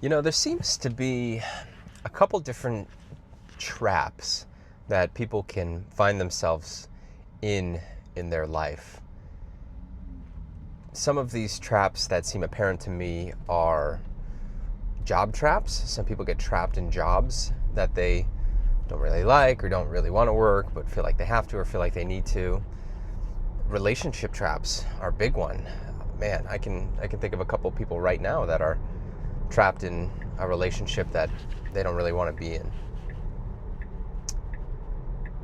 There seems to be a couple different traps that people can find themselves in their life. Some of these traps that seem apparent to me are job traps. Some people get trapped in jobs that they don't really like or don't really want to work, but feel like they have to or feel like they need to. Relationship traps are a big one. Man, I can think of a couple people right now that are trapped in a relationship that they don't really want to be in.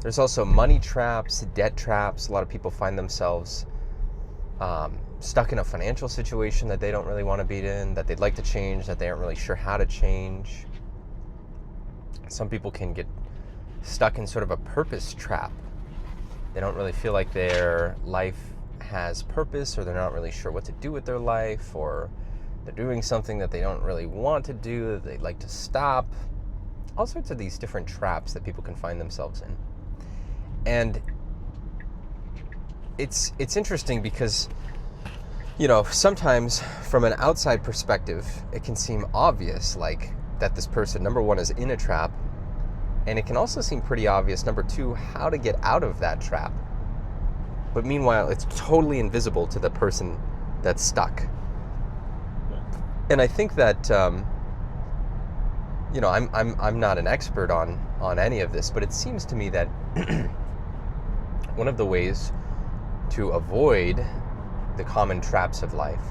There's also money traps, debt traps. A lot of people find themselves stuck in a financial situation that they don't really want to be in, that they'd like to change, that they aren't really sure how to change. Some people can get stuck in sort of a purpose trap. They don't really feel like their life has purpose, or they're not really sure what to do with their life, or they're doing something that they don't really want to do, that they'd like to stop. All sorts of these different traps that people can find themselves in. And it's interesting because, sometimes from an outside perspective, it can seem obvious, like that this person, number one, is in a trap. And it can also seem pretty obvious, number two, how to get out of that trap. But meanwhile, it's totally invisible to the person that's stuck. And I think that, I'm not an expert on any of this, but it seems to me that one of the ways to avoid the common traps of life,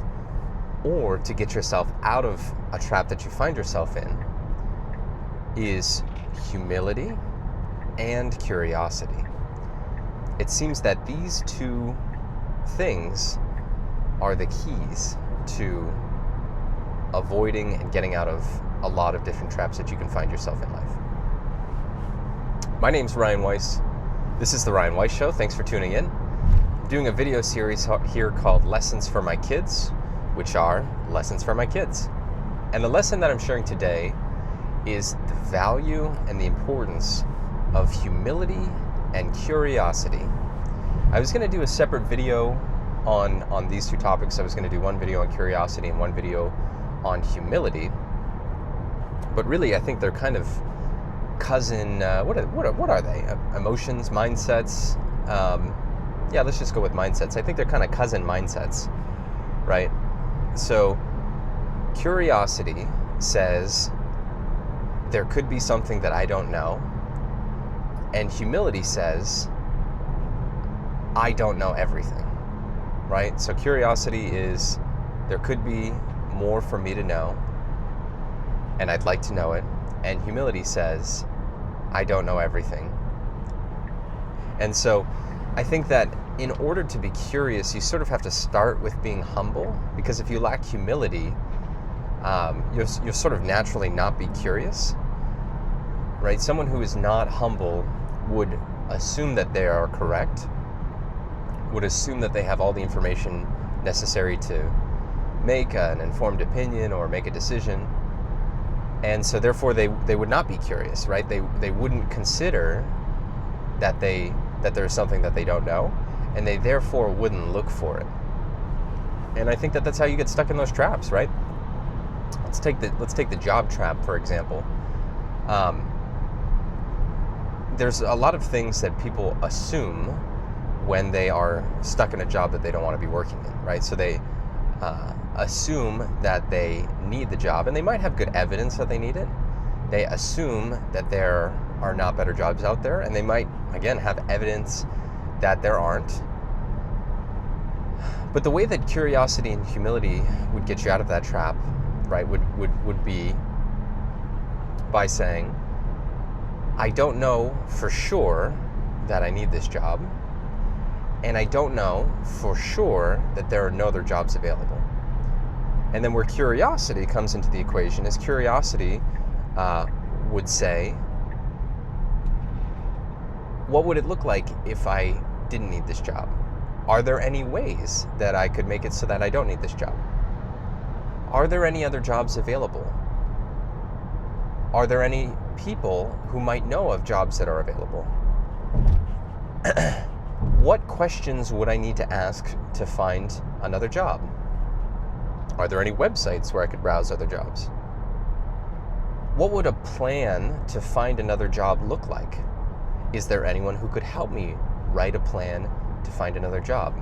or to get yourself out of a trap that you find yourself in, is humility and curiosity. It seems that these two things are the keys to avoiding and getting out of a lot of different traps that you can find yourself in life. My name's Ryan Weiss. This is The Ryan Weiss Show. Thanks for tuning in. I'm doing a video series here called Lessons for My Kids, which are lessons for my kids. And the lesson that I'm sharing today is the value and the importance of humility and curiosity. I was going to do a separate video on these two topics. I was going to do one video on curiosity and one video on humility. But really, I think they're kind of cousin, what are they? Emotions, mindsets? Let's just go with mindsets. I think they're kind of cousin mindsets, right? So curiosity says there could be something that I don't know. And humility says I don't know everything, right? So curiosity is there could be more for me to know, and I'd like to know it. And humility says I don't know everything. And so I think that in order to be curious, you sort of have to start with being humble, because if you lack humility, you'll sort of naturally not be curious, right? Someone who is not humble would assume that they are correct, would assume that they have all the information necessary to make an informed opinion or make a decision. And so therefore they would not be curious, right? They wouldn't consider that there's something that they don't know, and they therefore wouldn't look for it. And I think that that's how you get stuck in those traps, right? Let's take the job trap, for example. There's a lot of things that people assume when they are stuck in a job that they don't want to be working in, right? So they assume that they need the job, and they might have good evidence that they need it. They assume that there are not better jobs out there, and they might, again, have evidence that there aren't. But the way that curiosity and humility would get you out of that trap, right, would be by saying, I don't know for sure that I need this job, and I don't know for sure that there are no other jobs available. And then where curiosity comes into the equation is curiosity would say, what would it look like if I didn't need this job? Are there any ways that I could make it so that I don't need this job? Are there any other jobs available? Are there any people who might know of jobs that are available? What questions would I need to ask to find another job? Are there any websites where I could browse other jobs? What would a plan to find another job look like? Is there anyone who could help me write a plan to find another job?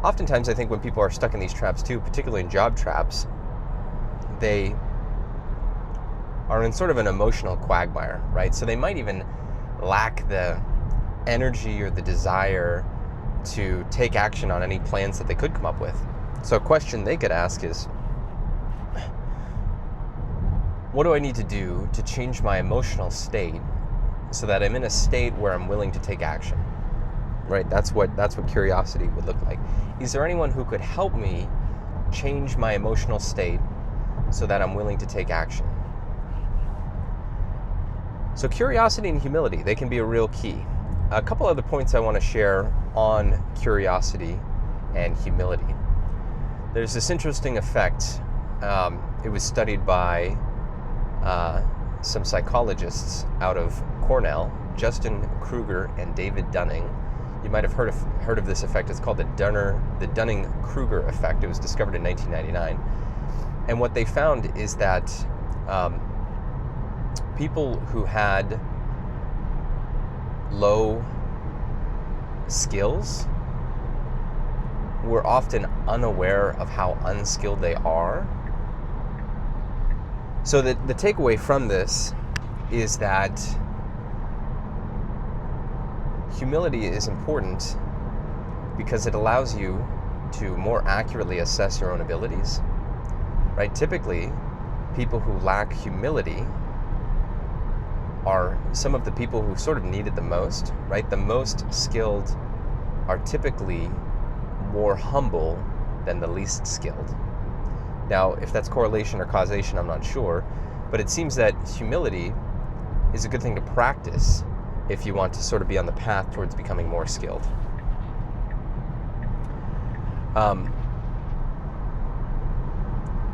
Oftentimes, I think when people are stuck in these traps too, particularly in job traps, they are in sort of an emotional quagmire, right? So they might even lack the energy or the desire to take action on any plans that they could come up with. So a question they could ask is, what do I need to do to change my emotional state so that I'm in a state where I'm willing to take action? Right? That's what curiosity would look like. Is there anyone who could help me change my emotional state so that I'm willing to take action? So curiosity and humility, they can be a real key. A couple other points I want to share on curiosity and humility. There's this interesting effect. It was studied by some psychologists out of Cornell, Dunning-Kruger and David Dunning. You might have heard of this effect. It's called the Dunning-Kruger effect. It was discovered in 1999. And what they found is that people who had low skills were often unaware of how unskilled they are. So the takeaway from this is that humility is important because it allows you to more accurately assess your own abilities, right? Typically, people who lack humility are some of the people who sort of need it the most, right? The most skilled are typically more humble than the least skilled. Now, if that's correlation or causation, I'm not sure, but it seems that humility is a good thing to practice if you want to sort of be on the path towards becoming more skilled.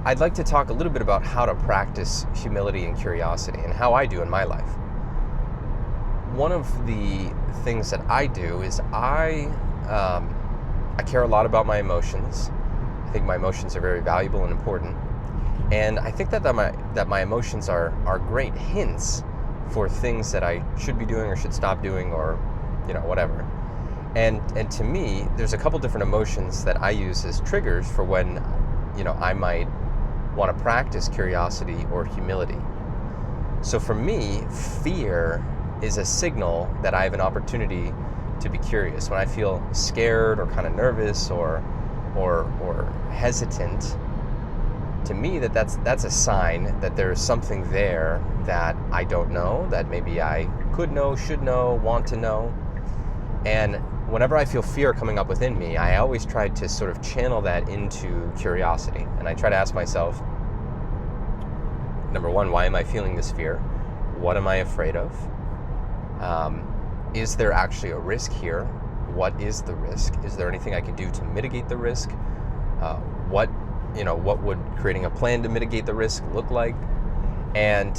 I'd like to talk a little bit about how to practice humility and curiosity and how I do in my life. One of the things that I do is I care a lot about my emotions. I think my emotions are very valuable and important. And I think that my emotions are great hints for things that I should be doing or should stop doing, or whatever. And to me, there's a couple different emotions that I use as triggers for when I might want to practice curiosity or humility. So for me, fear is a signal that I have an opportunity to be curious. When I feel scared or kind of nervous or hesitant, to me that's a sign that there's something there that I don't know, that maybe I could know, should know, want to know. And whenever I feel fear coming up within me, I always try to sort of channel that into curiosity. And I try to ask myself, number one, why am I feeling this fear? What am I afraid of? Is there actually a risk here? What is the risk? Is there anything I can do to mitigate the risk? What would creating a plan to mitigate the risk look like? And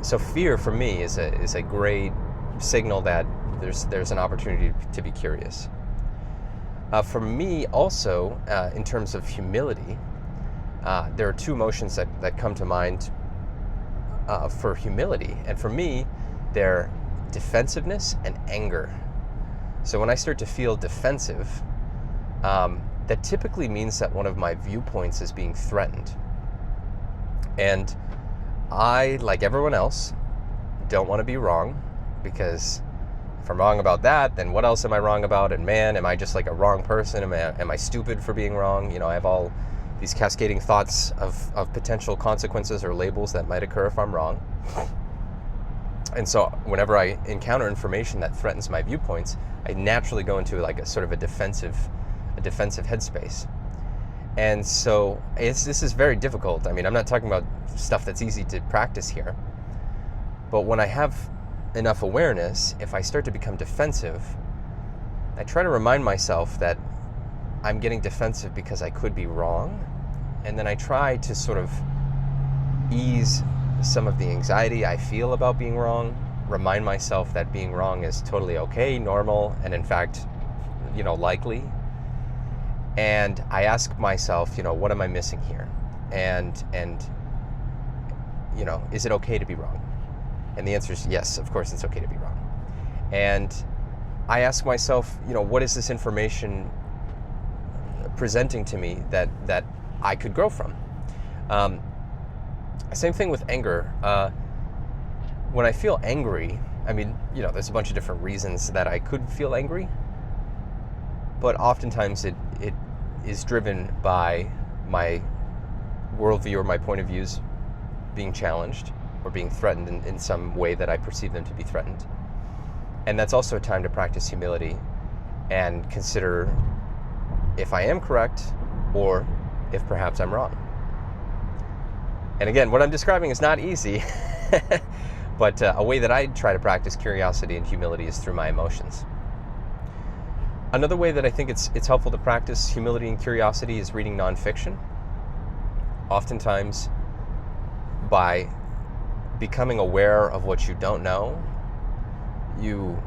so fear for me is a great signal that there's an opportunity to be curious. For me also, in terms of humility, there are two emotions that come to mind for humility. And for me, they're defensiveness and anger. So when I start to feel defensive, that typically means that one of my viewpoints is being threatened. And I, like everyone else, don't want to be wrong, because if I'm wrong about that, then what else am I wrong about? And man, am I just like a wrong person? Am I stupid for being wrong? I have all these cascading thoughts of potential consequences or labels that might occur if I'm wrong. And so whenever I encounter information that threatens my viewpoints, I naturally go into like a sort of a defensive headspace. And so this is very difficult. I mean, I'm not talking about stuff that's easy to practice here. But when I have enough awareness, if I start to become defensive, I try to remind myself that I'm getting defensive because I could be wrong. And then I try to sort of ease some of the anxiety I feel about being wrong, remind myself that being wrong is totally okay, normal, and in fact, likely. And I ask myself, what am I missing here? And is it okay to be wrong? And the answer is yes, of course it's okay to be wrong. And I ask myself, what is this information presenting to me that I could grow from? Same thing with anger. When I feel angry, there's a bunch of different reasons that I could feel angry, but oftentimes it is driven by my worldview or my point of views being challenged or being threatened in some way that I perceive them to be threatened. And that's also a time to practice humility and consider if I am correct or if perhaps I'm wrong. And again, what I'm describing is not easy, but a way that I try to practice curiosity and humility is through my emotions. Another way that I think it's helpful to practice humility and curiosity is reading nonfiction. Oftentimes, by becoming aware of what you don't know, you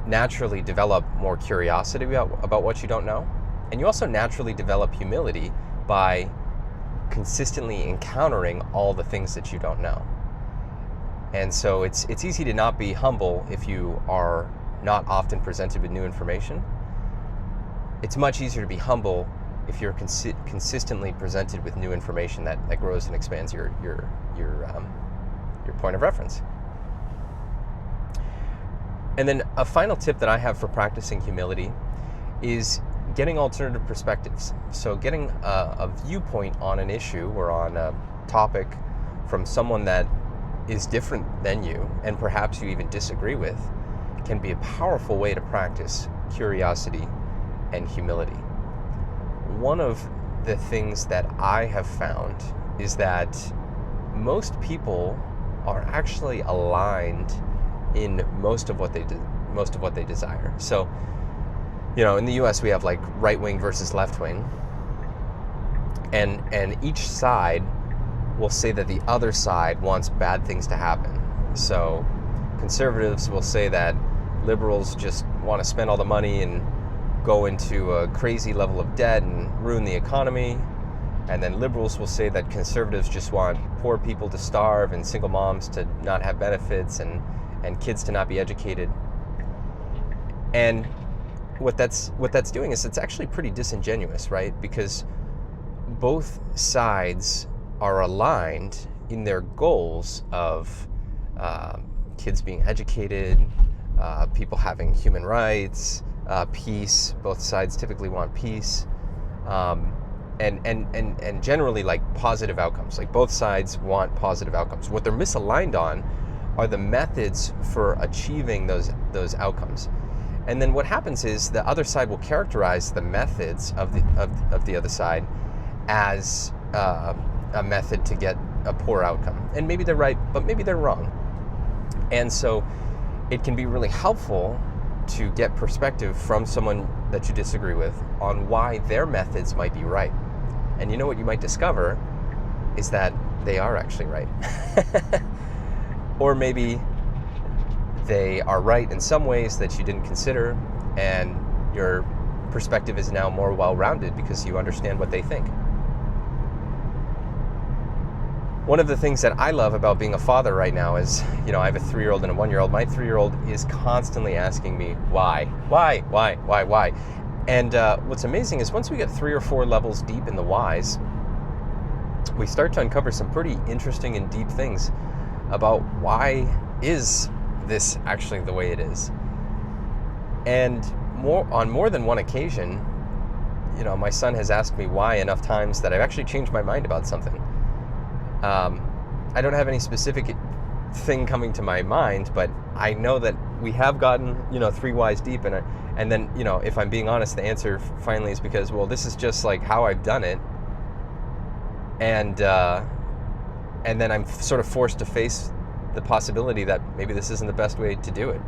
naturally develop more curiosity about what you don't know. And you also naturally develop humility by consistently encountering all the things that you don't know. And so it's easy to not be humble if you are not often presented with new information. It's much easier to be humble if you're consistently presented with new information that grows and expands your point of reference. And then a final tip that I have for practicing humility is getting alternative perspectives. So getting a viewpoint on an issue or on a topic from someone that is different than you, and perhaps you even disagree with, can be a powerful way to practice curiosity and humility. One of the things that I have found is that most people are actually aligned in most of what they desire. So, in the US we have like right wing versus left wing, and each side will say that the other side wants bad things to happen. So conservatives will say that liberals just want to spend all the money and go into a crazy level of debt and ruin the economy. And then liberals will say that conservatives just want poor people to starve and single moms to not have benefits and kids to not be educated. And what that's doing is it's actually pretty disingenuous, right? Because both sides are aligned in their goals of kids being educated, people having human rights, peace. Both sides typically want peace, and generally like positive outcomes. Like both sides want positive outcomes. What they're misaligned on are the methods for achieving those outcomes. And then what happens is the other side will characterize the methods of the other side as a method to get a poor outcome. And maybe they're right, but maybe they're wrong. And so it can be really helpful to get perspective from someone that you disagree with on why their methods might be right. And you know what you might discover is that they are actually right. Or maybe they are right in some ways that you didn't consider, and your perspective is now more well-rounded because you understand what they think. One of the things that I love about being a father right now is, I have a 3-year-old and a 1-year-old. My 3-year-old is constantly asking me, why? And what's amazing is once we get 3 or 4 levels deep in the whys, we start to uncover some pretty interesting and deep things about why is this actually the way it is. And on more than one occasion, my son has asked me why enough times that I've actually changed my mind about something. I don't have any specific thing coming to my mind, but I know that we have gotten, 3 whys deep, and then, if I'm being honest, the answer finally is because, well, this is just like how I've done it, and then I'm sort of forced to face the possibility that maybe this isn't the best way to do it.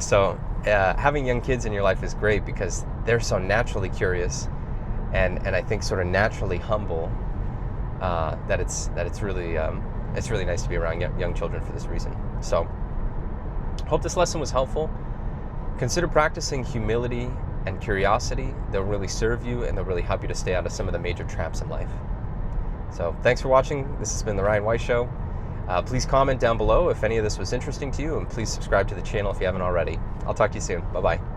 So having young kids in your life is great because they're so naturally curious, and I think sort of naturally humble. That it's really nice to be around young children for this reason. So, hope this lesson was helpful. Consider practicing humility and curiosity. They'll really serve you, and they'll really help you to stay out of some of the major traps in life. So thanks for watching. This has been The Ryan Weiss Show. Please comment down below if any of this was interesting to you, and please subscribe to the channel if you haven't already. I'll talk to you soon. Bye-bye.